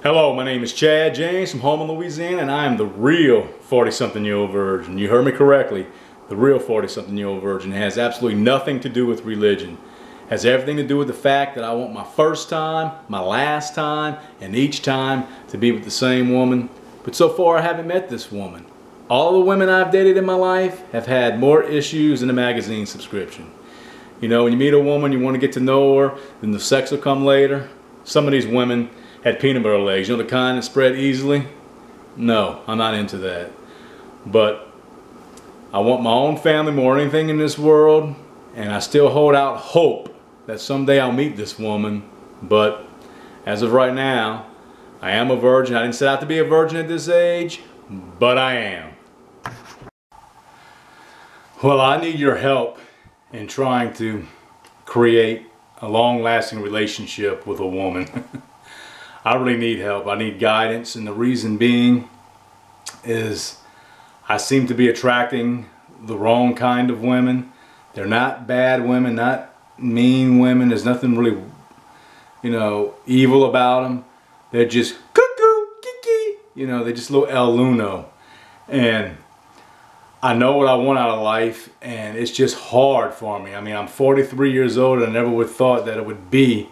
Hello, my name is Chad James from Houma, Louisiana, and I am the real 40-something-year-old virgin. You heard me correctly. The real 40-something-year-old virgin. It has absolutely nothing to do with religion. It has everything to do with the fact that I want my first time, my last time, and each time to be with the same woman. But so far I haven't met this woman. All the women I've dated in my life have had more issues than a magazine subscription. You know, when you meet a woman, you want to get to know her, then the sex will come later. Some of these women had peanut butter legs, you know, the kind that spread easily. No, I'm not into that. But I want my own family more than anything in this world, and I still hold out hope that someday I'll meet this woman. But as of right now, I am a virgin. I didn't set out to be a virgin at this age, but I am. Well, I need your help in trying to create a long-lasting relationship with a woman. I really need help. I need guidance, and the reason being is I seem to be attracting the wrong kind of women. They're not bad women, not mean women. There's nothing really, you know, evil about them. They're just cuckoo, kiki. You know, they're just little El Luno. And I know what I want out of life, and it's just hard for me. I mean, I'm 43 years old, and I never would have thought that it would be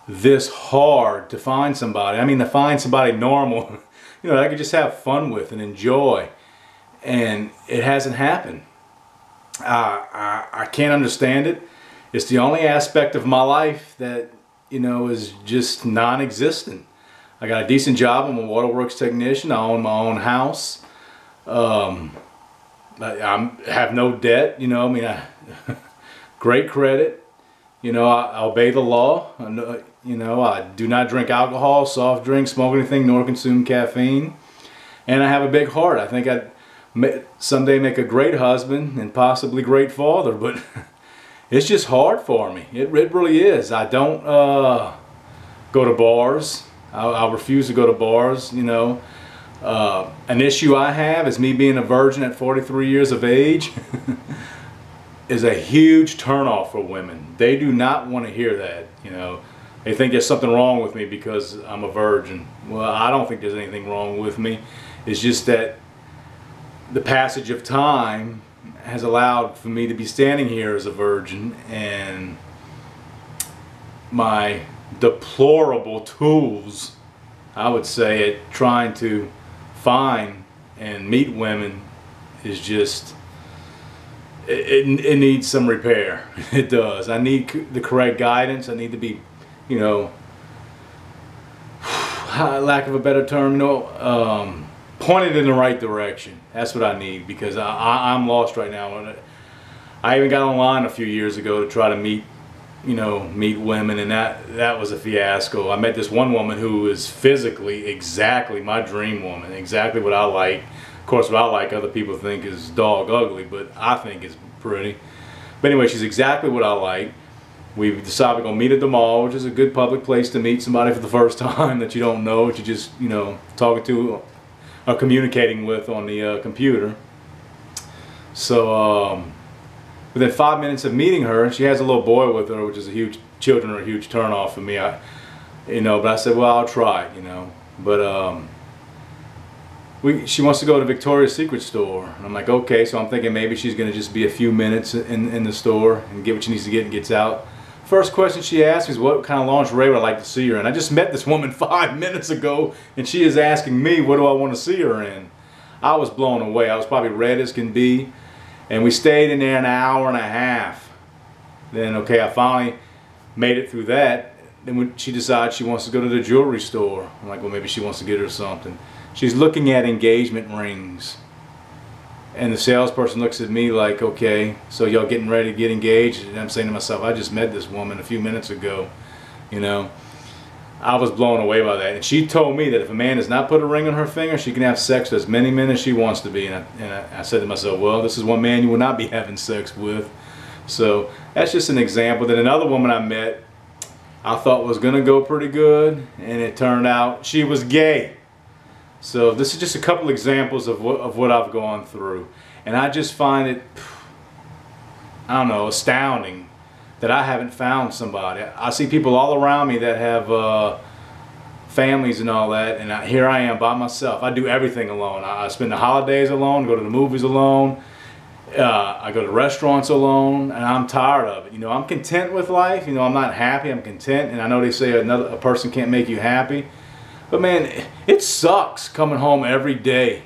this hard to find somebody. I mean, to find somebody normal, you know, that I could just have fun with and enjoy. And it hasn't happened. I can't understand it. It's the only aspect of my life that, you know, is just non-existent. I got a decent job. I'm a waterworks technician. I own my own house. I have no debt, you know. I mean, great credit. You know, I obey the law. You know, I do not drink alcohol, soft drinks, smoke anything, nor consume caffeine. And I have a big heart. I think I'd someday make a great husband and possibly great father, but it's just hard for me. It really is. I don't go to bars. I refuse to go to bars, you know. An issue I have is me being a virgin at 43 years of age is a huge turnoff for women. They do not want to hear that, you know. They think there's something wrong with me because I'm a virgin. Well, I don't think there's anything wrong with me. It's just that the passage of time has allowed for me to be standing here as a virgin, and my deplorable tools, I would say, at trying to find and meet women is just, it needs some repair. It does. I need the correct guidance. I need to be, you know, lack of a better term, you know, pointed in the right direction. That's what I need, because I'm lost right now. I even got online a few years ago to try to meet women, and that was a fiasco. I met this one woman who is physically exactly my dream woman, exactly what I like. Of course, what I like other people think is dog ugly, but I think it's pretty. But anyway, she's exactly what I like. We decided we're going to meet at the mall, which is a good public place to meet somebody for the first time that you don't know, that you just, you know, talking to or communicating with on the computer. So within 5 minutes of meeting her, she has a little boy with her, which is children are a huge turnoff for me. You know, but I said, well, I'll try it, you know. But she wants to go to Victoria's Secret store, and I'm like, okay. So I'm thinking maybe she's going to just be a few minutes in the store and get what she needs to get and gets out. First question she asked me is what kind of lingerie would I like to see her in. I just met this woman 5 minutes ago, and she is asking me what do I want to see her in. I was blown away. I was probably red as can be, and we stayed in there an hour and a half. Then, okay, I finally made it through that. Then when she decides she wants to go to the jewelry store, I'm like, well, maybe she wants to get her something. She's looking at engagement rings. And the salesperson looks at me like, okay, so y'all getting ready to get engaged? And I'm saying to myself, I just met this woman a few minutes ago, you know. I was blown away by that. And she told me that if a man does not put a ring on her finger, she can have sex with as many men as she wants to be. And I said to myself, well, this is one man you will not be having sex with. So that's just an example. Then another woman I met, I thought was going to go pretty good, and it turned out she was gay. So this is just a couple examples of what I've gone through, and I just find it, I don't know, astounding that I haven't found somebody. I see people all around me that have families and all that, and here I am by myself. I do everything alone. I spend the holidays alone, go to the movies alone, I go to restaurants alone, and I'm tired of it. You know, I'm content with life. You know, I'm not happy, I'm content, and I know they say a person can't make you happy, but man, it sucks coming home every day,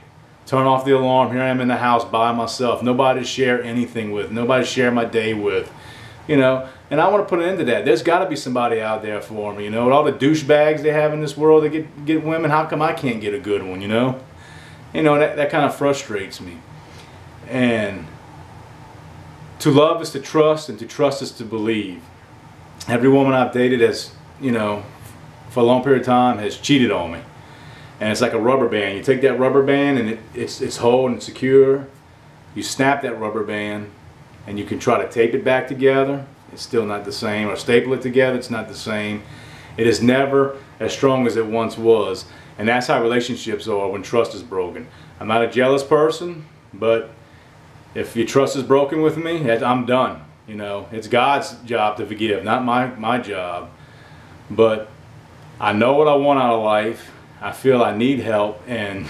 turn off the alarm, here I am in the house by myself, nobody to share anything with, nobody to share my day with, you know. And I want to put an end to that. There's got to be somebody out there for me, you know. With all the douchebags they have in this world that get women, how come I can't get a good one, you know? You know, that kind of frustrates me. And to love is to trust, and to trust is to believe. Every woman I've dated has, you know, for a long period of time has cheated on me. And it's like a rubber band. You take that rubber band and it's whole and secure. You snap that rubber band and you can try to tape it back together. It's still not the same. Or staple it together, it's not the same. It is never as strong as it once was. And that's how relationships are when trust is broken. I'm not a jealous person, but if your trust is broken with me, I'm done. You know, it's God's job to forgive, not my job. But I know what I want out of life. I feel I need help and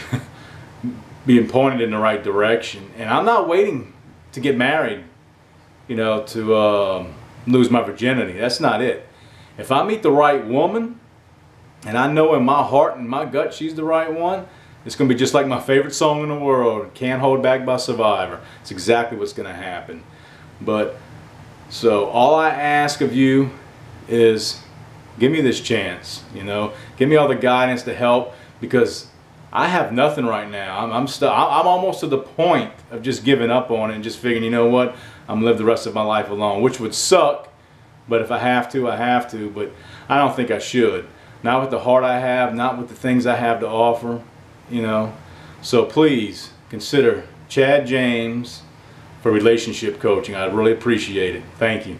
being pointed in the right direction. And I'm not waiting to get married, you know, to lose my virginity. That's not it. If I meet the right woman, and I know in my heart and my gut she's the right one, it's going to be just like my favorite song in the world, Can't Hold Back by Survivor. It's exactly what's going to happen. But, so all I ask of you is give me this chance, you know. Give me all the guidance to help, because I have nothing right now. I'm almost to the point of just giving up on it and just figuring, you know what, I'm gonna live the rest of my life alone, which would suck, but if I have to, I have to, but I don't think I should. Not with the heart I have, not with the things I have to offer, you know. So please consider Chad James for relationship coaching. I'd really appreciate it. Thank you.